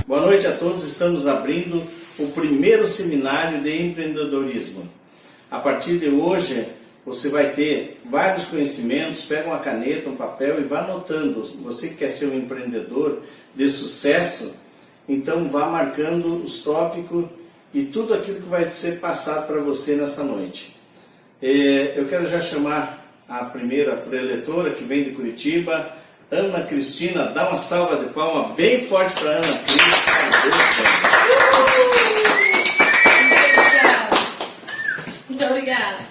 Boa noite a todos, estamos abrindo o primeiro seminário de empreendedorismo. A partir de hoje, você vai ter vários conhecimentos, pega uma caneta, um papel e vá anotando. Você que quer ser um empreendedor de sucesso, então vá marcando os tópicos e tudo aquilo que vai ser passado para você nessa noite. Eu quero já chamar a primeira preletora que vem de Curitiba, Ana Cristina. Dá uma salva de palmas bem forte para Ana Cristina. Muito obrigada.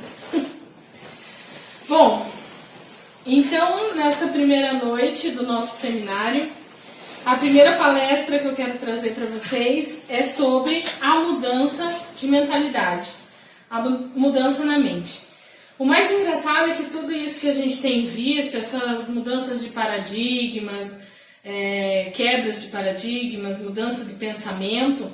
Bom, então nessa primeira noite do nosso seminário, a primeira palestra que eu quero trazer para vocês é sobre a mudança de mentalidade, a mudança na mente. O mais engraçado é que tudo isso que a gente tem visto, essas mudanças de paradigmas, quebras de paradigmas, mudança de pensamento,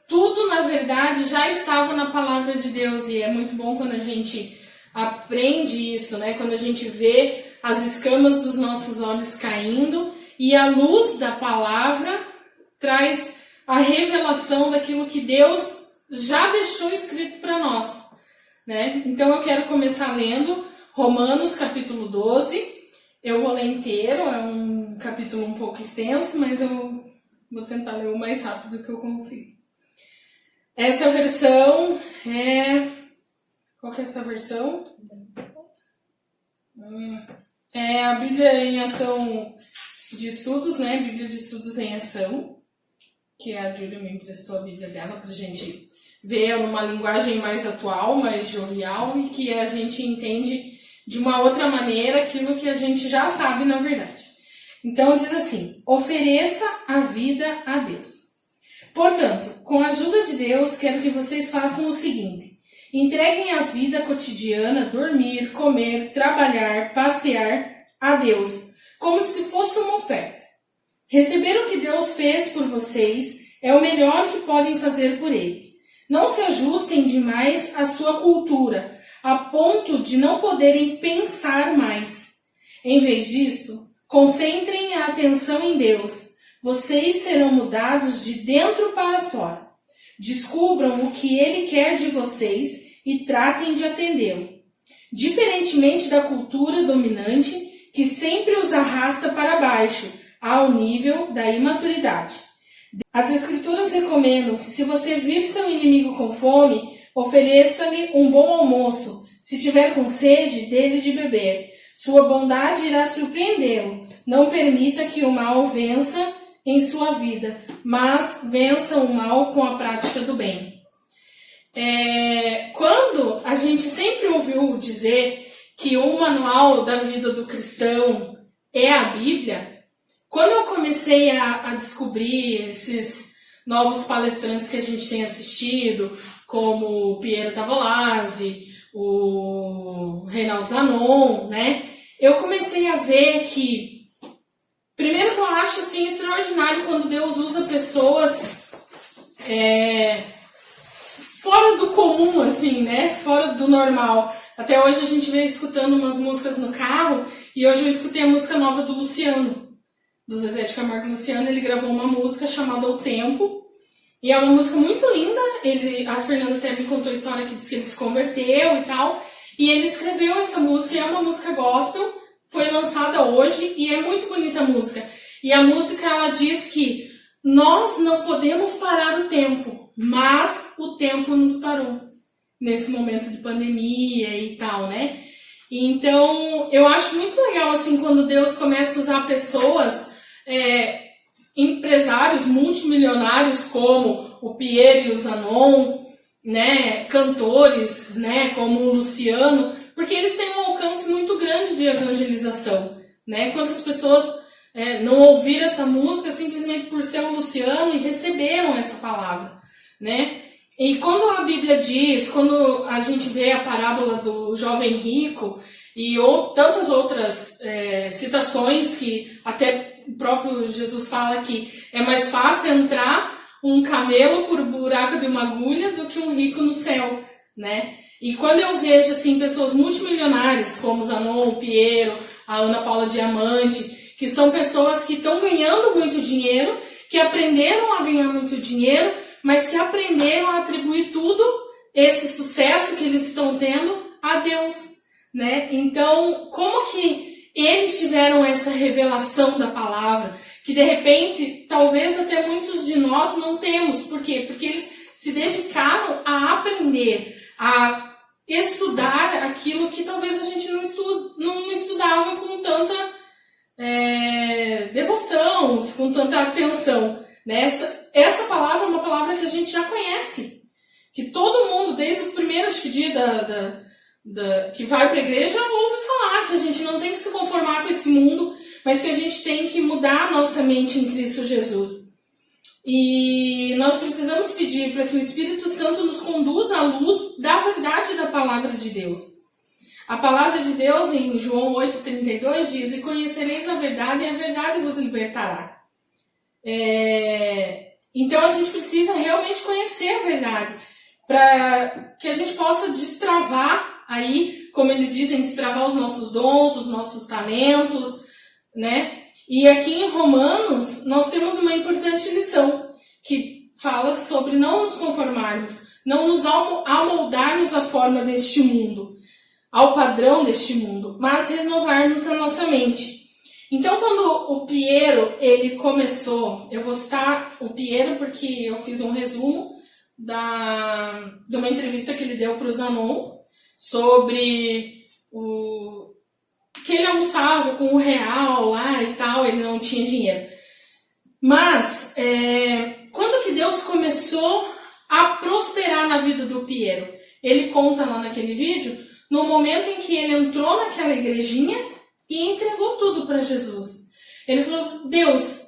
tudo na verdade já estava na palavra de Deus, e é muito bom quando a gente aprende isso, né? Quando a gente vê as escamas dos nossos olhos caindo e a luz da palavra traz a revelação daquilo que Deus já deixou escrito para nós, né? Então eu quero começar lendo Romanos capítulo 12. Eu vou ler inteiro, é um capítulo um pouco extenso, mas eu vou tentar ler o mais rápido que eu consigo. Essa versão Qual que é essa versão? É a Bíblia em Ação de Estudos, né? Bíblia de Estudos em Ação, que a Júlia me emprestou a Bíblia dela pra gente ver numa linguagem mais atual, mais jovial, e que a gente entende de uma outra maneira aquilo que a gente já sabe na verdade. Então diz assim: ofereça a vida a Deus. Portanto, com a ajuda de Deus, quero que vocês façam o seguinte: entreguem a vida cotidiana, dormir, comer, trabalhar, passear a Deus, como se fosse uma oferta. Receber o que Deus fez por vocês é o melhor que podem fazer por Ele. Não se ajustem demais à sua cultura, a ponto de não poderem pensar mais. Em vez disto, concentrem a atenção em Deus. Vocês serão mudados de dentro para fora. Descubram o que Ele quer de vocês e tratem de atendê-lo. Diferentemente da cultura dominante, que sempre os arrasta para baixo, ao nível da imaturidade. As Escrituras recomendam que, se você vir seu inimigo com fome, ofereça-lhe um bom almoço. Se tiver com sede, dê-lhe de beber. Sua bondade irá surpreendê-lo. Não permita que o mal vença em sua vida, mas vença o mal com a prática do bem. Quando a gente sempre ouviu dizer que o manual da vida do cristão é a Bíblia, quando eu comecei a descobrir esses novos palestrantes que a gente tem assistido, como o Piero Tavolazzi, o Reinaldo Zanon, né? Eu comecei a ver que, primeiro, que eu acho assim extraordinário quando Deus usa pessoas fora do comum, assim, né? Fora do normal. Até hoje a gente veio escutando umas músicas no carro, e hoje eu escutei a música nova do Luciano, do Zezé de Camargo e Luciano. Ele gravou uma música chamada O Tempo, e é uma música muito linda. A Fernanda até me contou a história que diz que ele se converteu e tal, e ele escreveu essa música, e é uma música gospel, foi lançada hoje, e é muito bonita a música. E a música, ela diz que nós não podemos parar o tempo, mas o tempo nos parou nesse momento de pandemia e tal, né? Então, eu acho muito legal, assim, quando Deus começa a usar pessoas, empresários multimilionários como o Piero e o Zanon, né? Cantores, né? Como o Luciano, porque eles têm um alcance muito grande de evangelização, né? Quantas pessoas não ouviram essa música simplesmente por ser o Luciano e receberam essa palavra, né? E quando a Bíblia diz, quando a gente vê a parábola do jovem rico e tantas outras citações que até o próprio Jesus fala que é mais fácil entrar um camelo por buraco de uma agulha do que um rico no céu, né? E quando eu vejo assim pessoas multimilionárias como o Zanon, o Piero, a Ana Paula Diamante, que são pessoas que estão ganhando muito dinheiro, que aprenderam a ganhar muito dinheiro, mas que aprenderam a atribuir tudo, esse sucesso que eles estão tendo, a Deus, né? Então, como que eles tiveram essa revelação da palavra, que de repente, talvez até muitos de nós não temos. Por quê? Porque eles se dedicaram a aprender, a estudar aquilo que talvez a gente não estudava com tanta devoção, com tanta atenção, né? Essa palavra é uma palavra que a gente já conhece, que todo mundo, desde o primeiro dia que vai para a igreja, ouve falar que a gente não tem que se conformar com esse mundo, mas que a gente tem que mudar a nossa mente em Cristo Jesus. E nós precisamos pedir para que o Espírito Santo nos conduza à luz da verdade da palavra de Deus. A palavra de Deus em João 8,32 diz: e conhecereis a verdade, e a verdade vos libertará. Então a gente precisa realmente conhecer a verdade, para que a gente possa destravar aí, como eles dizem, destravar os nossos dons, os nossos talentos, né? E aqui em Romanos, nós temos uma importante lição, que fala sobre não nos conformarmos, não nos amoldarmos à forma deste mundo, ao padrão deste mundo, mas renovarmos a nossa mente. Então, quando o Piero, ele começou, eu vou citar o Piero porque eu fiz um resumo de uma entrevista que ele deu para o Zanon, sobre que ele almoçava com R$1 lá e tal, ele não tinha dinheiro. Mas, quando que Deus começou a prosperar na vida do Piero? Ele conta lá naquele vídeo, no momento em que ele entrou naquela igrejinha e entregou tudo para Jesus. Ele falou: Deus,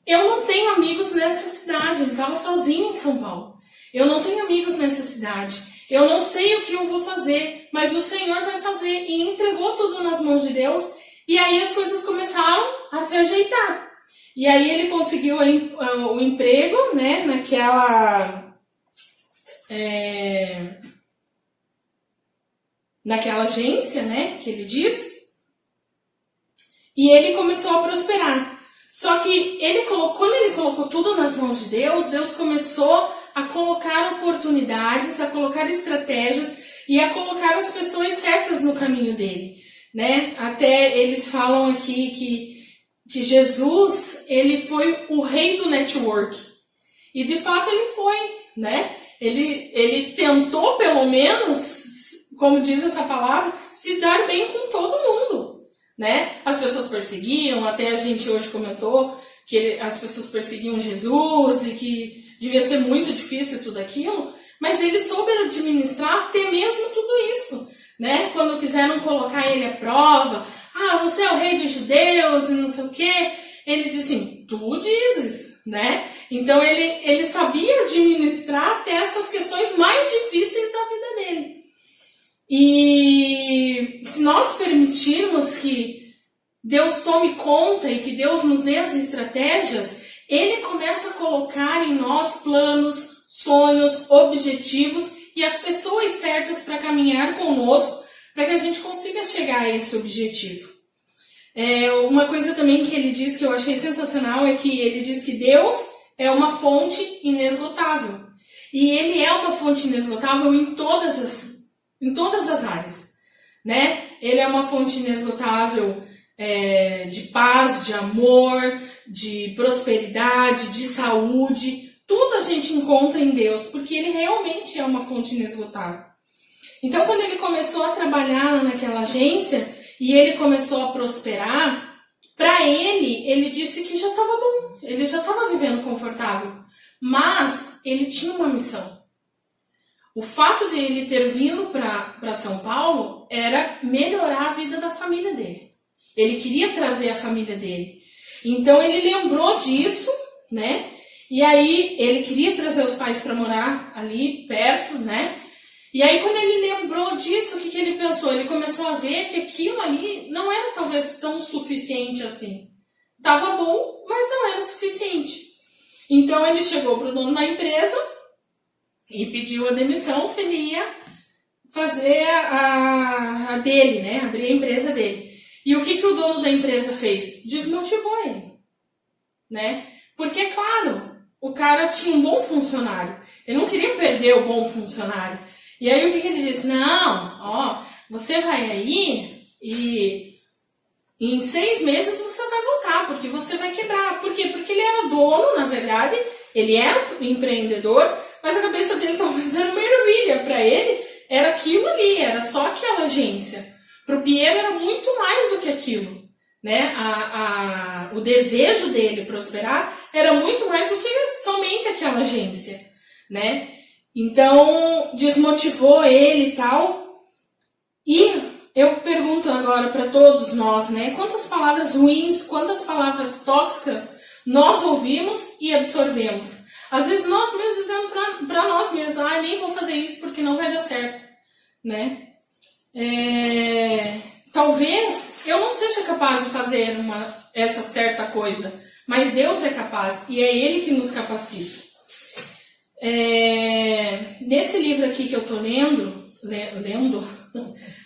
eu não tenho amigos nessa cidade. Ele estava sozinho em São Paulo. Eu não tenho amigos nessa cidade. Eu não sei o que eu vou fazer, mas o Senhor vai fazer. E entregou tudo nas mãos de Deus. E aí as coisas começaram a se ajeitar. E aí ele conseguiu o emprego, né, naquela agência, né, que ele diz. E ele começou a prosperar. Só que quando ele colocou tudo nas mãos de Deus, Deus começou a colocar oportunidades, a colocar estratégias e a colocar as pessoas certas no caminho dele, né? Até eles falam aqui que Jesus, ele foi o rei do network. E de fato ele foi, né? Ele tentou, pelo menos, como diz essa palavra, se dar bem com todo mundo, né? As pessoas perseguiam, até a gente hoje comentou que as pessoas perseguiam Jesus e que devia ser muito difícil tudo aquilo, mas ele soube administrar até mesmo tudo isso, né? Quando quiseram colocar ele à prova, você é o rei dos judeus e não sei o quê, ele disse assim: tu dizes, né? Então ele sabia administrar até essas questões mais difíceis da vida dele. E se nós permitirmos que Deus tome conta e que Deus nos dê as estratégias, Ele começa a colocar em nós planos, sonhos, objetivos e as pessoas certas para caminhar conosco, para que a gente consiga chegar a esse objetivo. Uma coisa também que ele diz que eu achei sensacional é que ele diz que Deus é uma fonte inesgotável. E Ele é uma fonte inesgotável em todas as áreas, né? Ele é uma fonte inesgotável de paz, de amor, de prosperidade, de saúde. Tudo a gente encontra em Deus, porque Ele realmente é uma fonte inesgotável. Então, quando ele começou a trabalhar naquela agência e ele começou a prosperar, para ele disse que já estava bom, ele já estava vivendo confortável, mas ele tinha uma missão. O fato de ele ter vindo para São Paulo era melhorar a vida da família dele. Ele queria trazer a família dele. Então ele lembrou disso, né? E aí ele queria trazer os pais para morar ali perto, né? E aí quando ele lembrou disso, o que ele pensou? Ele começou a ver que aquilo ali não era talvez tão suficiente assim. Tava bom, mas não era o suficiente. Então ele chegou para o dono da empresa e pediu a demissão, que ele ia fazer a dele, né? Abrir a empresa dele. E o que o dono da empresa fez? Desmotivou ele, né? Porque, claro, o cara tinha um bom funcionário. Ele não queria perder o bom funcionário. E aí o que ele disse? Não, ó, você vai aí e em 6 meses você vai voltar, porque você vai quebrar. Por quê? Porque ele era dono, na verdade, ele era um empreendedor, mas a cabeça dele talvez era uma ervilha. Para ele, era aquilo ali, era só aquela agência. Para o Piero era muito mais do que aquilo. Né? O desejo dele prosperar era muito mais do que somente aquela agência, né? Então desmotivou ele e tal. E eu pergunto agora para todos nós, né? Quantas palavras ruins, quantas palavras tóxicas nós ouvimos e absorvemos? Às vezes nós mesmos dizendo para nós mesmos, nem vou fazer isso porque não vai dar certo, né? Talvez eu não seja capaz de fazer essa certa coisa, mas Deus é capaz e é Ele que nos capacita. Nesse livro aqui que eu estou lendo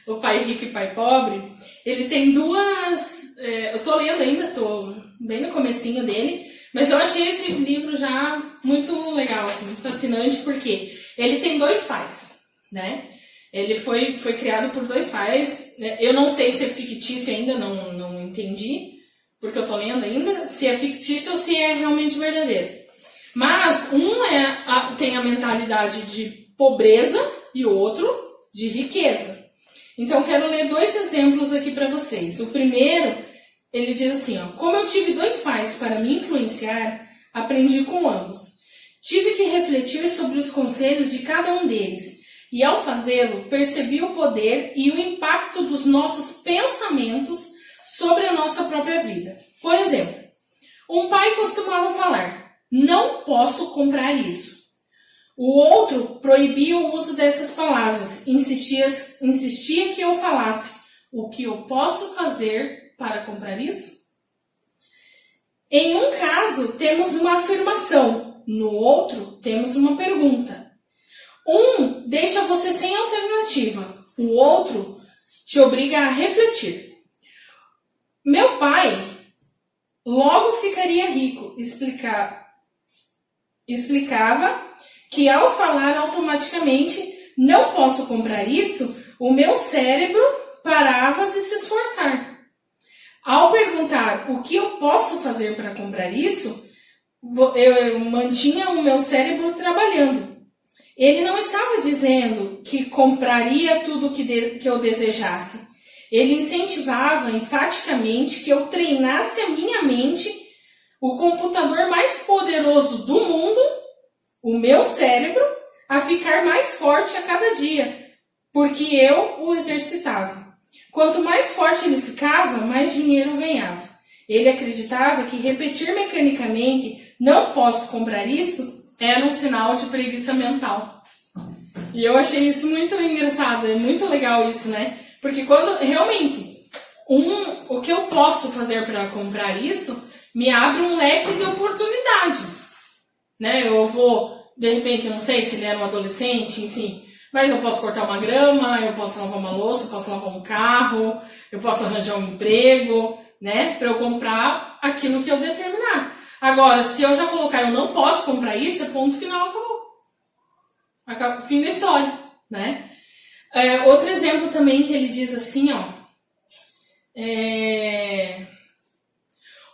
O Pai Rico e Pai Pobre, ele tem duas... eu estou lendo ainda, estou bem no comecinho dele, mas eu achei esse livro já muito legal, assim, muito fascinante, porque ele tem 2 pais, né? Ele foi criado por 2 pais. Eu não sei se é fictício ainda, não entendi, porque eu tô lendo ainda, se é fictício ou se é realmente verdadeiro. Mas um tem a mentalidade de pobreza e o outro de riqueza. Então eu quero ler 2 exemplos aqui para vocês. O primeiro, ele diz assim, ó: como eu tive 2 pais para me influenciar, aprendi com ambos. Tive que refletir sobre os conselhos de cada um deles. E ao fazê-lo, percebi o poder e o impacto dos nossos pensamentos sobre a nossa própria vida. Por exemplo, um pai costumava falar: não posso comprar isso. O outro proibia o uso dessas palavras, insistia que eu falasse: o que eu posso fazer para comprar isso? Em um caso, temos uma afirmação, no outro, temos uma pergunta. Um deixa você sem alternativa, o outro te obriga a refletir. Meu pai logo ficaria rico, explicava que ao falar automaticamente não posso comprar isso, o meu cérebro parava de se esforçar. Ao perguntar o que eu posso fazer para comprar isso, eu mantinha o meu cérebro trabalhando. Ele não estava dizendo que compraria tudo que eu desejasse. Ele incentivava enfaticamente que eu treinasse a minha mente, o computador mais poderoso do mundo, o meu cérebro, a ficar mais forte a cada dia, porque eu o exercitava. Quanto mais forte ele ficava, mais dinheiro eu ganhava. Ele acreditava que repetir mecanicamente, não posso comprar isso, era um sinal de preguiça mental. E eu achei isso muito engraçado, é muito legal isso, né? Porque quando realmente o que eu posso fazer para comprar isso me abre um leque de oportunidades, né? Eu vou, de repente, não sei se ele era um adolescente, enfim, mas eu posso cortar uma grama, eu posso lavar uma louça, eu posso lavar um carro, eu posso arranjar um emprego, né? Para eu comprar aquilo que eu determinar. Agora, se eu já colocar eu não posso comprar isso, é ponto final, acabou. Fim da história, né? Outro exemplo também que ele diz assim, ó.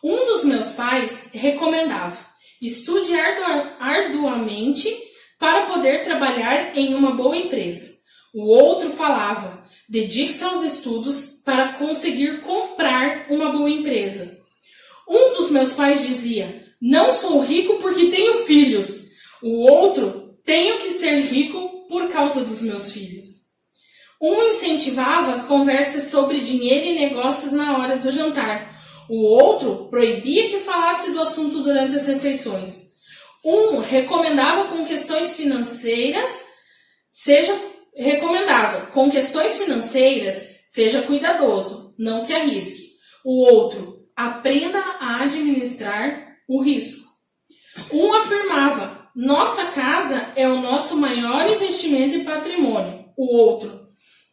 Um dos meus pais recomendava: estude arduamente para poder trabalhar em uma boa empresa. O outro falava: dedique-se aos estudos para conseguir comprar uma boa empresa. Um dos meus pais dizia: não sou rico porque tenho filhos. O outro: tenho que ser rico por causa dos meus filhos. Um incentivava as conversas sobre dinheiro e negócios na hora do jantar. O outro proibia que falasse do assunto durante as refeições. Um recomendava com questões financeiras, seja cuidadoso, não se arrisque. O outro: aprenda a administrar o risco. Um afirmava: nossa casa é o nosso maior investimento em patrimônio. O outro: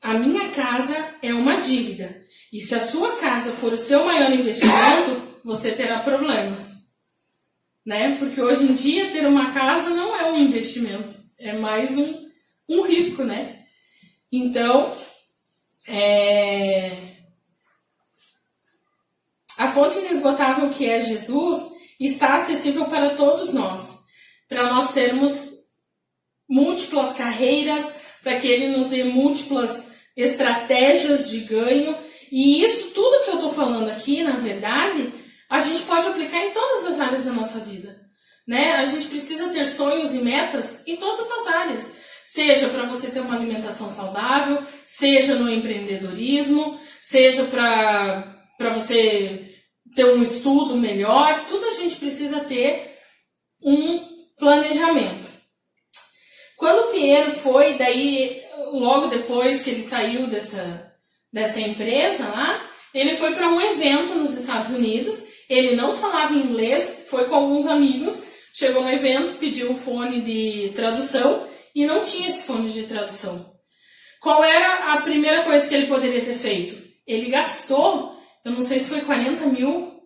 a minha casa é uma dívida. E se a sua casa for o seu maior investimento, você terá problemas. né? Porque hoje em dia ter uma casa não é um investimento, é mais um risco, né? Então, a fonte inesgotável que é Jesus está acessível para todos nós, para nós termos múltiplas carreiras, para que Ele nos dê múltiplas estratégias de ganho. E isso tudo que eu estou falando aqui, na verdade, a gente pode aplicar em todas as áreas da nossa vida, né? A gente precisa ter sonhos e metas em todas as áreas, seja para você ter uma alimentação saudável, seja no empreendedorismo, seja para você ter um estudo melhor. Tudo a gente precisa ter um planejamento. Quando o Piero foi, daí logo depois que ele saiu dessa empresa lá, ele foi para um evento nos Estados Unidos. Ele não falava inglês, foi com alguns amigos, chegou no evento, pediu um fone de tradução e não tinha esse fone de tradução. Qual era a primeira coisa que ele poderia ter feito? Ele gastou, eu não sei se foi 40 mil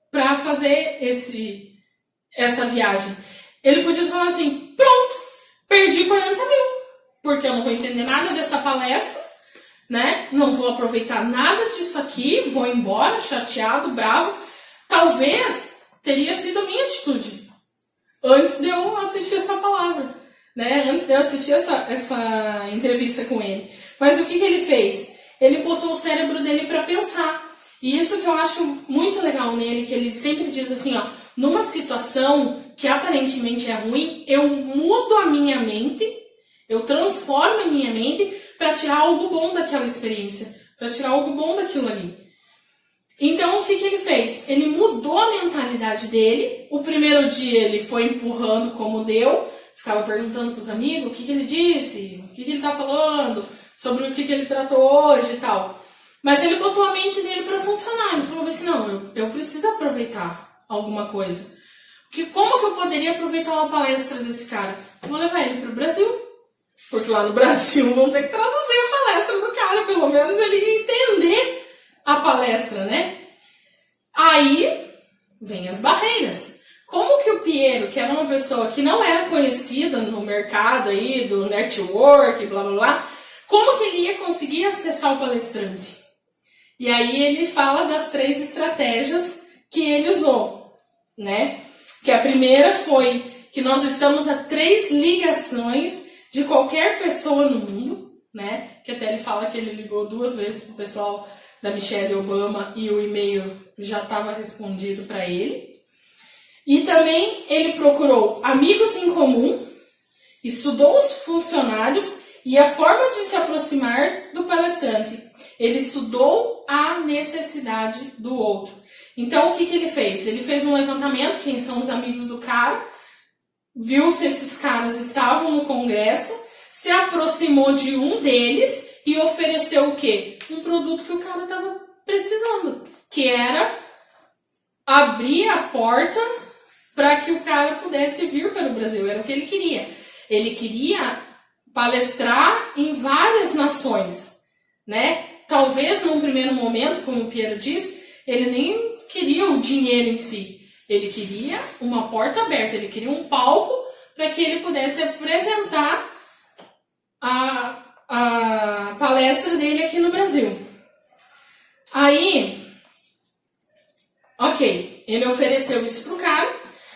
para fazer essa viagem. Ele podia falar assim, pronto, perdi 40 mil, porque eu não vou entender nada dessa palestra, né? Não vou aproveitar nada disso aqui, vou embora chateado, bravo. Talvez teria sido a minha atitude antes de eu assistir essa palavra, né? Antes de eu assistir essa entrevista com ele. Mas o que ele fez? Ele botou o cérebro dele para pensar. E isso que eu acho muito legal nele, que ele sempre diz assim, ó, numa situação que aparentemente é ruim, eu mudo a minha mente, eu transformo a minha mente para tirar algo bom daquela experiência, para tirar algo bom daquilo ali. Então, o que ele fez? Ele mudou a mentalidade dele. O primeiro dia ele foi empurrando como deu, ficava perguntando para os amigos o que ele disse, o que ele está falando, sobre o que ele tratou hoje e tal. Mas ele botou a mente dele para funcionar. Ele falou assim, não, eu preciso aproveitar alguma coisa. Como que eu poderia aproveitar uma palestra desse cara? Vou levar ele para o Brasil. Porque lá no Brasil vão ter que traduzir a palestra do cara, pelo menos ele ia entender a palestra, né? Aí vem as barreiras. Como que o Piero, que era uma pessoa que não era conhecida no mercado aí, do network, blá blá blá, como que ele ia conseguir acessar o palestrante? E aí ele fala das 3 estratégias que ele usou, né? Que a primeira foi que nós estamos a 3 ligações de qualquer pessoa no mundo, né? Que até ele fala que ele ligou 2 vezes pro pessoal da Michelle Obama e o e-mail já estava respondido para ele. E também ele procurou amigos em comum, estudou os funcionários e a forma de se aproximar do palestrante. Ele estudou a necessidade do outro. Então, o que ele fez? Ele fez um levantamento, quem são os amigos do cara, viu se esses caras estavam no congresso, se aproximou de um deles e ofereceu o quê? Um produto que o cara estava precisando, que era abrir a porta para que o cara pudesse vir para o Brasil. Era o que ele queria. Ele queria palestrar em várias nações, né? Talvez num primeiro momento, como o Piero diz, ele nem queria o dinheiro em si. Ele queria uma porta aberta, ele queria um palco para que ele pudesse apresentar a palestra dele aqui no Brasil. Aí, ok, ele ofereceu isso pro cara,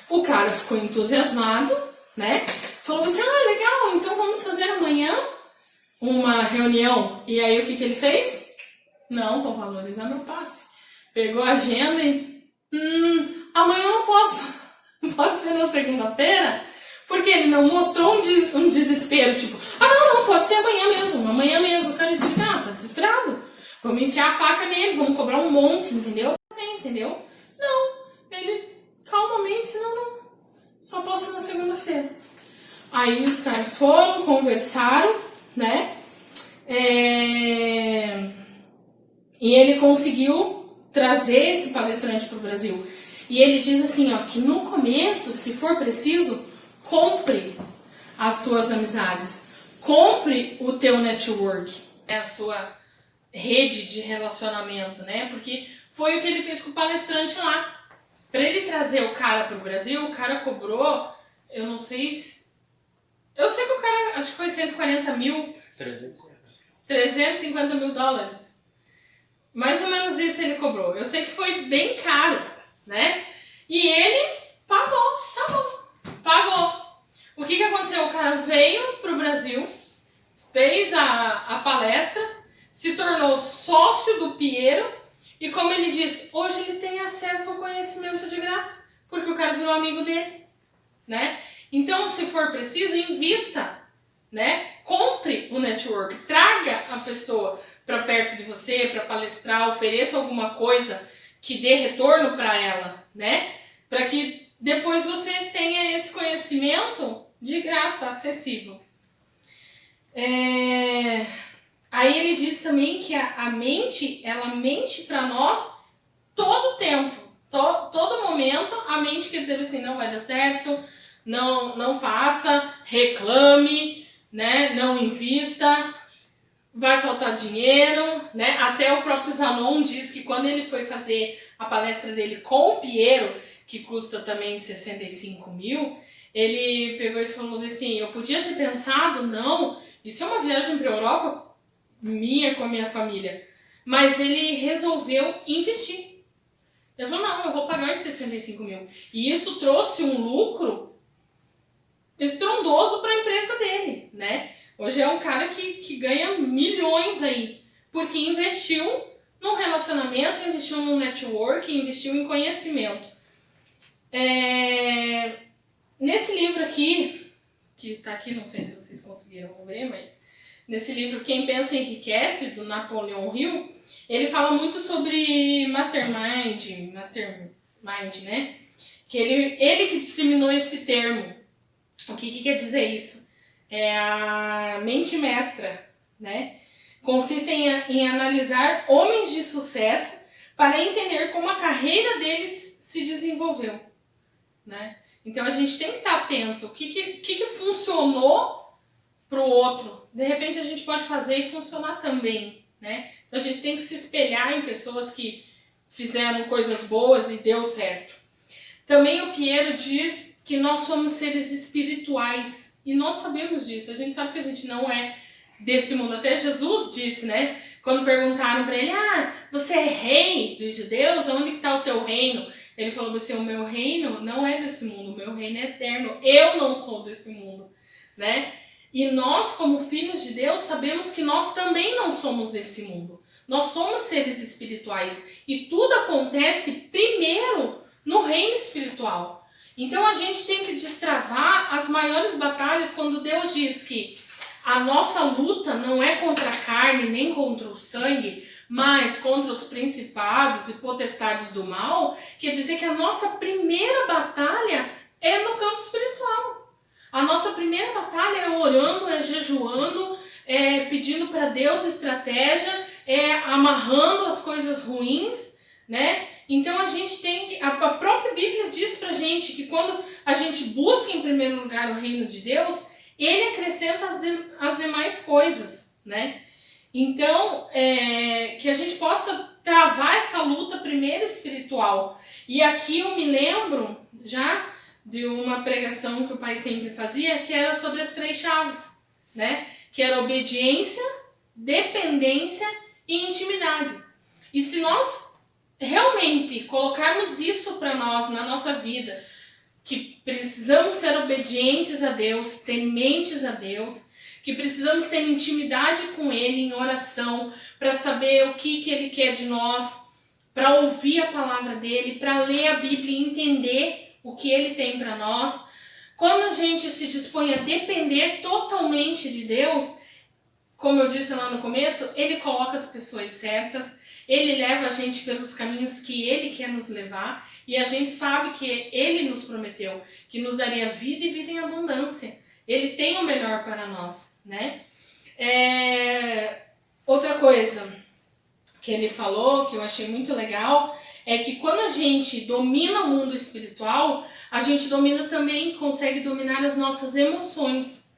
o cara ficou entusiasmado, né? Falou assim, legal, então vamos fazer amanhã uma reunião. E aí o que ele fez? Não, vou valorizar meu passe. Pegou a agenda e, amanhã eu não posso. Pode ser na segunda-feira? Porque ele não mostrou um desespero, tipo, não, pode ser amanhã mesmo. O cara disse, tá desesperado. Vamos enfiar a faca nele, vamos cobrar um monte, entendeu? Entendeu? Não, ele calmamente, não, só posso na segunda-feira. Aí os caras foram, conversaram, né? E ele conseguiu trazer esse palestrante para o Brasil. E ele diz assim, que no começo, se for preciso, compre as suas amizades, compre o teu network, a sua rede de relacionamento, né? Porque foi o que ele fez com o palestrante lá. Para ele trazer o cara pro Brasil, o cara cobrou, eu não sei se... Eu sei que o cara, acho que foi 140 mil, 350 mil dólares. Mais ou menos isso ele cobrou. Eu sei que foi bem caro, né? E ele pagou, tá bom, pagou. O que aconteceu? O cara veio pro Brasil, fez a palestra, se tornou sócio do Piero e, como ele disse, hoje ele tem acesso ao conhecimento de graça, porque o cara virou amigo dele, né? Então, se for preciso, invista, né? Compre o network, traga a pessoa para perto de você, para palestrar, ofereça alguma coisa que dê retorno para ela, né? Para que depois você tenha esse conhecimento de graça, acessível. Aí ele diz também que a mente, ela mente para nós todo o tempo, todo momento. A mente quer dizer assim, não vai dar certo, não faça, reclame, né? Não invista, vai faltar dinheiro, né? Até o próprio Zanon diz que quando ele foi fazer a palestra dele com o Piero, que custa também 65 mil, ele pegou e falou assim, eu podia ter pensado, não, isso é uma viagem para a Europa minha com a minha família, mas ele resolveu investir. Ele falou, não, eu vou pagar os 65 mil. E isso trouxe um lucro estrondoso para a empresa dele, né? Hoje é um cara que ganha milhões aí, porque investiu num relacionamento, investiu num network, investiu em conhecimento. Nesse livro aqui, que tá aqui, não sei se vocês conseguiram ver, mas nesse livro Quem Pensa Enriquece, do Napoleon Hill, ele fala muito sobre mastermind, né? Que ele que disseminou esse termo. O que quer dizer isso? É a mente mestra, né? Consiste em analisar homens de sucesso para entender como a carreira deles se desenvolveu, né? Então a gente tem que estar atento. O que funcionou para o outro, de repente a gente pode fazer e funcionar também, né? Então a gente tem que se espelhar em pessoas que fizeram coisas boas e deu certo. Também o Piero diz que nós somos seres espirituais e nós sabemos disso. A gente sabe que a gente não é desse mundo. Até Jesus disse, né? Quando perguntaram para ele, você é rei dos judeus? Onde que está o teu reino? Ele falou assim, o meu reino não é desse mundo, o meu reino é eterno. Eu não sou desse mundo, né? E nós, como filhos de Deus, sabemos que nós também não somos desse mundo. Nós somos seres espirituais e tudo acontece primeiro no reino espiritual. Então a gente tem que destravar as maiores batalhas quando Deus diz que a nossa luta não é contra a carne nem contra o sangue, mas contra os principados e potestades do mal. Quer dizer que a nossa primeira batalha é no campo espiritual. A nossa primeira batalha é orando, é jejuando, é pedindo para Deus estratégia, é amarrando as coisas ruins, né? Então a gente tem que... A própria Bíblia diz pra gente que quando a gente busca em primeiro lugar o reino de Deus, Ele acrescenta as demais coisas, né? Então, que a gente possa travar essa luta primeiro espiritual. E aqui eu me lembro já de uma pregação que o pai sempre fazia, que era sobre as 3 chaves, né? Que era obediência, dependência e intimidade. E se nós realmente colocarmos isso para nós na nossa vida, que precisamos ser obedientes a Deus, tementes a Deus, que precisamos ter intimidade com Ele em oração, para saber o que Ele quer de nós, para ouvir a palavra dEle, para ler a Bíblia e entender o que Ele tem para nós. Quando a gente se dispõe a depender totalmente de Deus, como eu disse lá no começo, Ele coloca as pessoas certas, Ele leva a gente pelos caminhos que Ele quer nos levar, e a gente sabe que Ele nos prometeu, que nos daria vida e vida em abundância. Ele tem o melhor para nós, né? Outra coisa que ele falou, que eu achei muito legal, é que quando a gente domina o mundo espiritual, a gente consegue dominar as nossas emoções,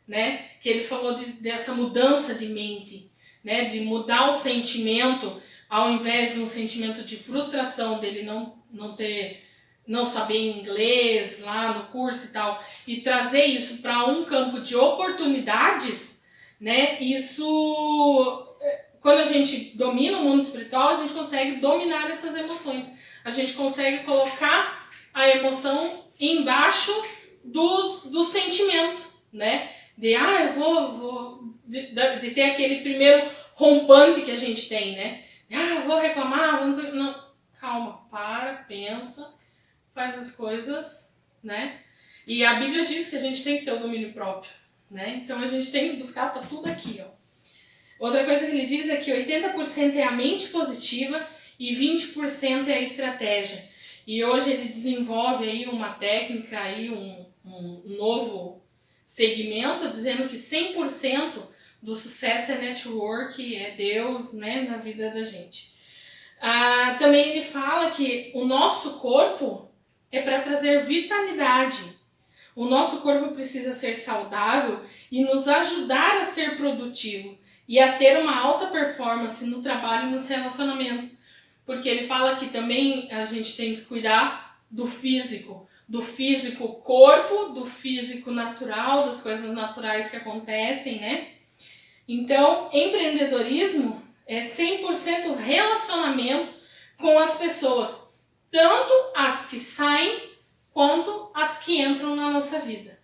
né? Que ele falou dessa mudança de mente, né? De mudar o sentimento, ao invés de um sentimento de frustração, dele não ter não saber inglês lá no curso e tal, e trazer isso para um campo de oportunidades, né? Isso, quando a gente domina o mundo espiritual, a gente consegue dominar essas emoções. A gente consegue colocar a emoção embaixo do sentimento, né? De, eu vou de ter aquele primeiro rompante que a gente tem, né? Eu vou reclamar, vamos dizer, não, calma, pensa, faz as coisas, né? E a Bíblia diz que a gente tem que ter o domínio próprio, né? Então a gente tem que buscar, tá tudo aqui, ó. Outra coisa que ele diz é que 80% é a mente positiva e 20% é a estratégia. E hoje ele desenvolve aí uma técnica, aí um novo segmento, dizendo que 100% do sucesso é network, é Deus, né, na vida da gente. Também ele fala que o nosso corpo é para trazer vitalidade. O nosso corpo precisa ser saudável e nos ajudar a ser produtivo e a ter uma alta performance no trabalho e nos relacionamentos. Porque ele fala que também a gente tem que cuidar do físico corpo, do físico natural, das coisas naturais que acontecem, né? Então, empreendedorismo é 100% relacionamento com as pessoas, tanto as que saem quanto as que entram na nossa vida.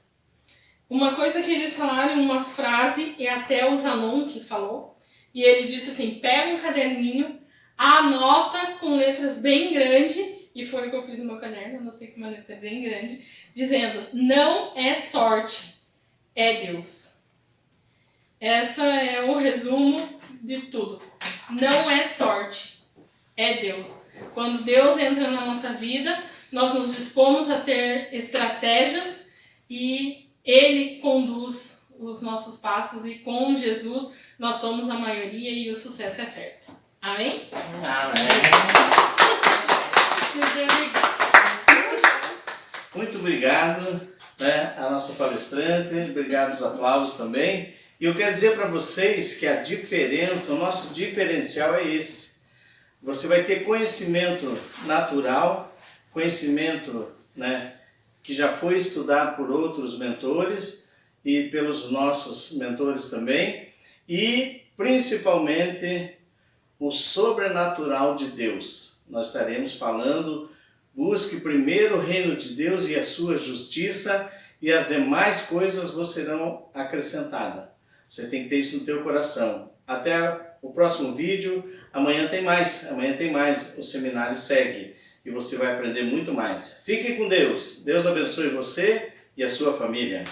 Uma coisa que eles falaram, uma frase, é até o Zanon que falou, e ele disse assim, pega um caderninho, anota com letras bem grandes, e foi o que eu fiz no meu caderno, anotei com uma letra bem grande, dizendo, não é sorte, é Deus. Essa é o resumo de tudo. Não é sorte, é Deus. Quando Deus entra na nossa vida, nós nos dispomos a ter estratégias e Ele conduz os nossos passos e com Jesus nós somos a maioria e o sucesso é certo. Amém? Amém. Muito obrigado, né, a nossa palestrante, obrigado os aplausos também. E eu quero dizer para vocês que a diferença, o nosso diferencial é esse. Você vai ter conhecimento natural, conhecimento, né, que já foi estudado por outros mentores e pelos nossos mentores também, e principalmente o sobrenatural de Deus. Nós estaremos falando, busque primeiro o reino de Deus e a sua justiça, e as demais coisas vos serão acrescentadas. Você tem que ter isso no teu coração. Até o próximo vídeo. Amanhã tem mais. O seminário segue. E você vai aprender muito mais. Fique com Deus. Deus abençoe você e a sua família.